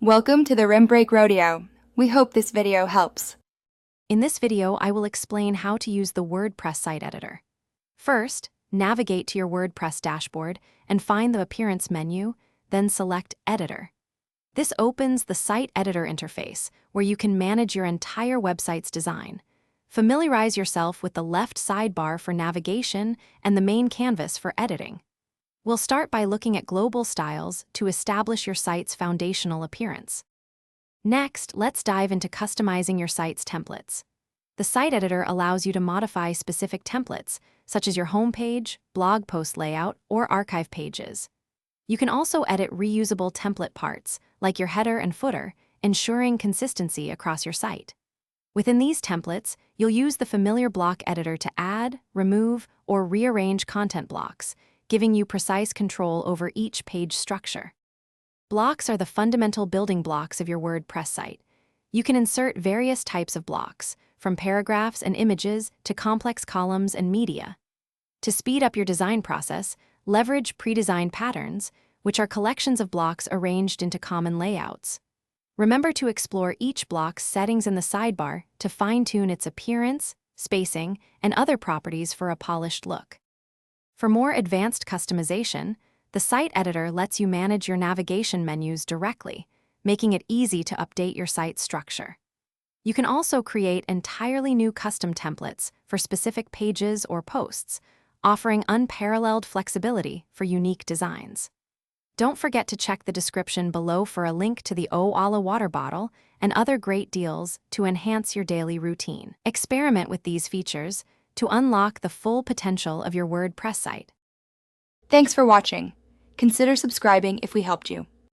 Welcome to the Rim Break Rodeo. We hope this video helps. In this video, I will explain how to use the WordPress site editor. First, navigate to your WordPress dashboard and find the Appearance menu, then select Editor. This opens the Site Editor interface, where you can manage your entire website's design. Familiarize yourself with the left sidebar for navigation and the main canvas for editing. We'll start by looking at global styles to establish your site's foundational appearance. Next, let's dive into customizing your site's templates. The site editor allows you to modify specific templates, such as your homepage, blog post layout, or archive pages. You can also edit reusable template parts, like your header and footer, ensuring consistency across your site. Within these templates, you'll use the familiar block editor to add, remove, or rearrange content blocks, giving you precise control over each page structure. Blocks are the fundamental building blocks of your WordPress site. You can insert various types of blocks, from paragraphs and images to complex columns and media. To speed up your design process, leverage pre-designed patterns, which are collections of blocks arranged into common layouts. Remember to explore each block's settings in the sidebar to fine-tune its appearance, spacing, and other properties for a polished look. For more advanced customization, the site editor lets you manage your navigation menus directly, making it easy to update your site's structure. You can also create entirely new custom templates for specific pages or posts, offering unparalleled flexibility for unique designs. Don't forget to check the description below for a link to the Oala water bottle and other great deals to enhance your daily routine. Experiment with these features to unlock the full potential of your WordPress site. Thanks for watching. Consider subscribing if we helped you.